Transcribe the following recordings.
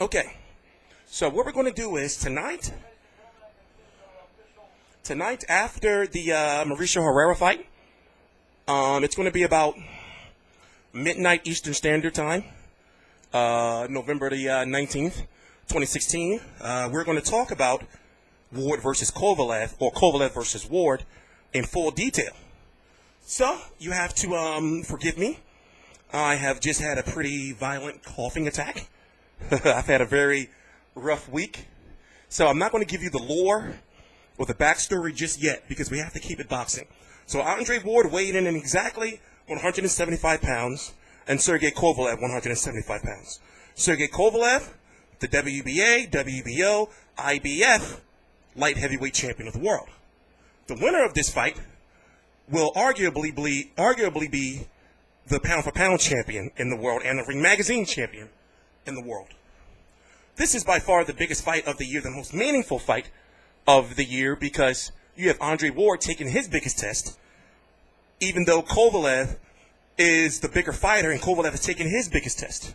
Okay, so what we're going to do is tonight after the Mauricio Herrera fight, it's going to be about midnight Eastern Standard Time, November the 19th, 2016. We're going to talk about Ward versus Kovalev, or Kovalev versus Ward, in full detail. So you have to forgive me. I have just had a pretty violent coughing attack. I've had a very rough week. So I'm not going to give you the lore or the backstory just yet because we have to keep it boxing. So Andre Ward weighed in exactly 175 pounds and Sergey Kovalev 175 pounds. Sergey Kovalev, the WBA, WBO, IBF light heavyweight champion of the world. The winner of this fight will arguably be the pound-for-pound champion in the world and the Ring Magazine champion in the world. This is by far the biggest fight of the year, the most meaningful fight of the year, because you have Andre Ward taking his biggest test, even though Kovalev is the bigger fighter and Kovalev is taking his biggest test.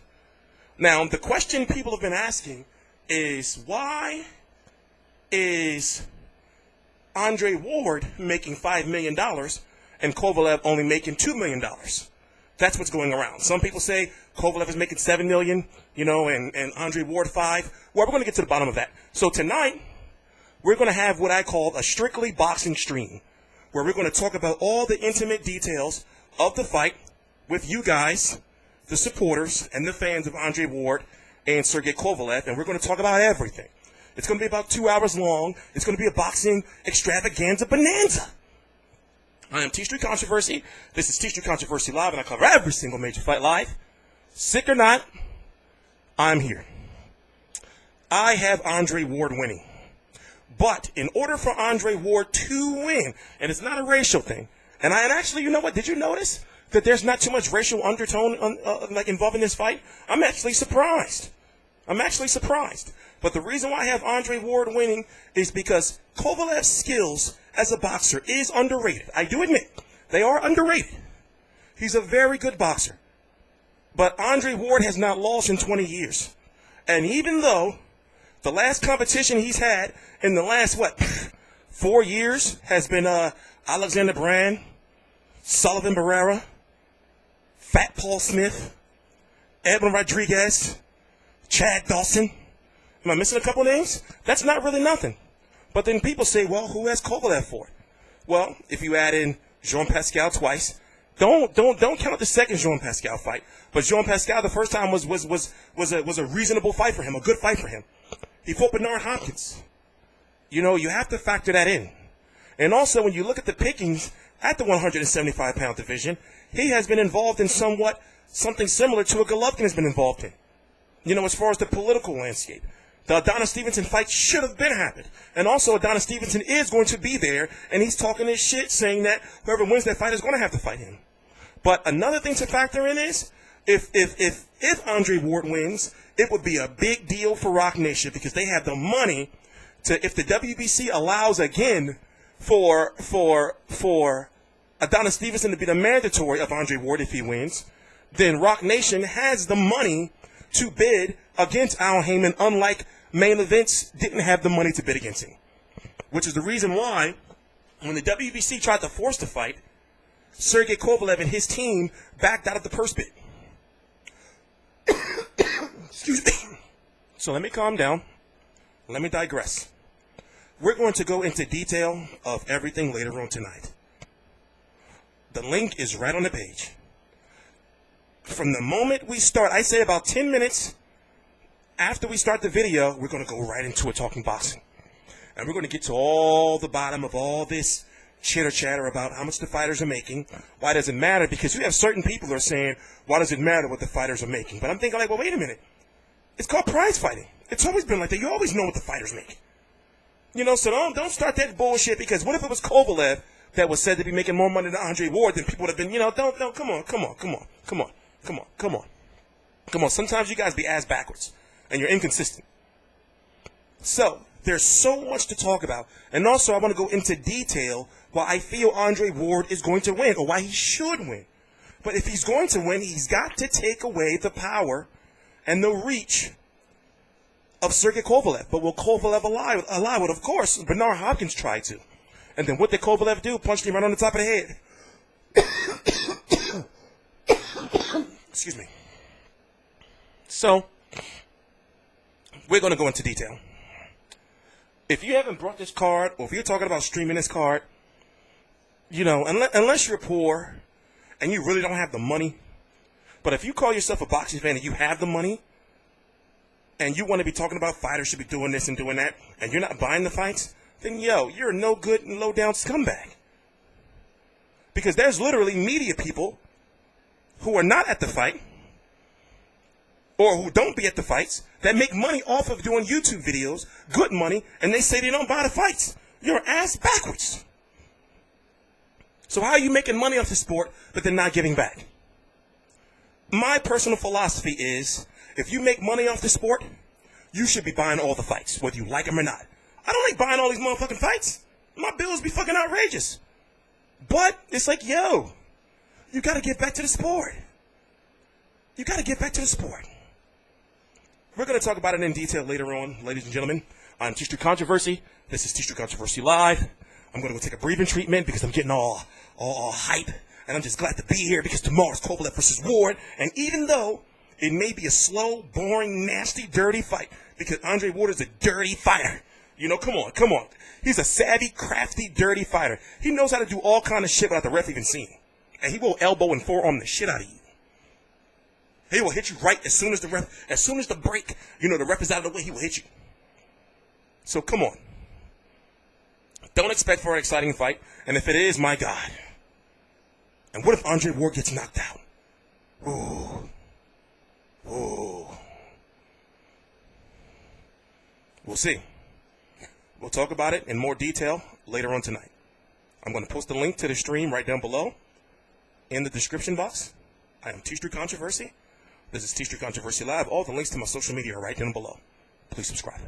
Now, the question people have been asking is, why is Andre Ward making $5 million and Kovalev only making $2 million? That's what's going around. Some people say Kovalev is making $7 million, and Andre Ward $5 million. Well, we're going to get to the bottom of that. So tonight, we're going to have what I call a strictly boxing stream, where we're going to talk about all the intimate details of the fight with you guys, the supporters, and the fans of Andre Ward and Sergey Kovalev, and we're going to talk about everything. It's going to be about 2 hours long. It's going to be a boxing extravaganza bonanza. I am TstreeT Controversy. This is TstreeT Controversy Live, and I cover every single major fight live. Sick or not, I'm here. I have Andre Ward winning. But in order for Andre Ward to win, and it's not a racial thing, and actually, you know what? Did you notice that there's not too much racial undertone involved in this fight? I'm actually surprised. But the reason why I have Andre Ward winning is because Kovalev's skills as a boxer is underrated. I do admit, they are underrated. He's a very good boxer. But Andre Ward has not lost in 20 years. And even though the last competition he's had in the last, 4 years has been Alexander Brand, Sullivan Barrera, Fat Paul Smith, Edwin Rodriguez, Chad Dawson. Am I missing a couple names? That's not really nothing. But then people say, well, who has Kovalev for it? Well, if you add in Jean Pascal twice, don't count the second Jean Pascal fight. But Jean Pascal the first time was a reasonable fight for him, a good fight for him. He fought Bernard Hopkins. You have to factor that in. And also, when you look at the pickings at the 175-pound division, he has been involved in something similar to what Golovkin has been involved in. As far as the political landscape. The Adonis Stevenson fight should have been happened. And also, Adonis Stevenson is going to be there, and he's talking his shit, saying that whoever wins that fight is going to have to fight him. But another thing to factor in is, if Andre Ward wins, it would be a big deal for Rock Nation, because they have the money to, if the WBC allows again for Adonis Stevenson to be the mandatory of Andre Ward if he wins, then Rock Nation has the money to bid against Al Heyman, unlike main events didn't have the money to bid against him. Which is the reason why, when the WBC tried to force the fight, Sergey Kovalev and his team backed out of the purse bid. Excuse me. So let me calm down. Let me digress. We're going to go into detail of everything later on tonight. The link is right on the page. From the moment we start, I say about 10 minutes after we start the video, we're going to go right into it talking boxing. And we're going to get to all the bottom of all this chitter-chatter about how much the fighters are making. Why does it matter? Because you have certain people who are saying, why does it matter what the fighters are making? But I'm thinking, well, wait a minute. It's called prize fighting. It's always been like that. You always know what the fighters make. So don't start that bullshit, because what if it was Kovalev that was said to be making more money than Andre Ward? Then people would have been, come on. Sometimes you guys be ass backwards, and you're inconsistent. So, there's so much to talk about. And also, I want to go into detail why I feel Andre Ward is going to win, or why he should win. But if he's going to win, he's got to take away the power and the reach of Sergey Kovalev. But will Kovalev allow it? Of course, Bernard Hopkins tried to. And then what did Kovalev do? Punched him right on the top of the head. Excuse me. So, we're going to go into detail. If you haven't brought this card, or if you're talking about streaming this card, you know, unless you're poor and you really don't have the money, but if you call yourself a boxing fan and you have the money, and you want to be talking about fighters should be doing this and doing that, and you're not buying the fights, then yo, you're a no good and low down scumbag. Because there's literally media people who are not at the fight, or who don't be at the fights, that make money off of doing YouTube videos, good money, and they say they don't buy the fights. You're ass backwards. So how are you making money off the sport, but then not giving back? My personal philosophy is, if you make money off the sport, you should be buying all the fights, whether you like them or not. I don't like buying all these motherfucking fights. My bills be fucking outrageous. But it's like, yo, you got to get back to the sport. You got to get back to the sport. We're going to talk about it in detail later on, ladies and gentlemen. I'm TstreeT Controversy. This is TstreeT Controversy Live. I'm going to go take a breathing treatment because I'm getting all hype. And I'm just glad to be here because tomorrow's Kovalev versus Ward. And even though it may be a slow, boring, nasty, dirty fight, because Andre Ward is a dirty fighter. You know, come on. He's a savvy, crafty, dirty fighter. He knows how to do all kind of shit without the ref even seeing. And he will elbow and forearm the shit out of you. He will hit you right as soon as the break, you know, the ref is out of the way, he will hit you. So come on. Don't expect for an exciting fight. And if it is, my God. And what if Andre Ward gets knocked out? Ooh. We'll see. We'll talk about it in more detail later on tonight. I'm going to post a link to the stream right down below in the description box. I am TstreeT Controversy. This is TstreeT Controversy Live. All the links to my social media are right down below. Please subscribe.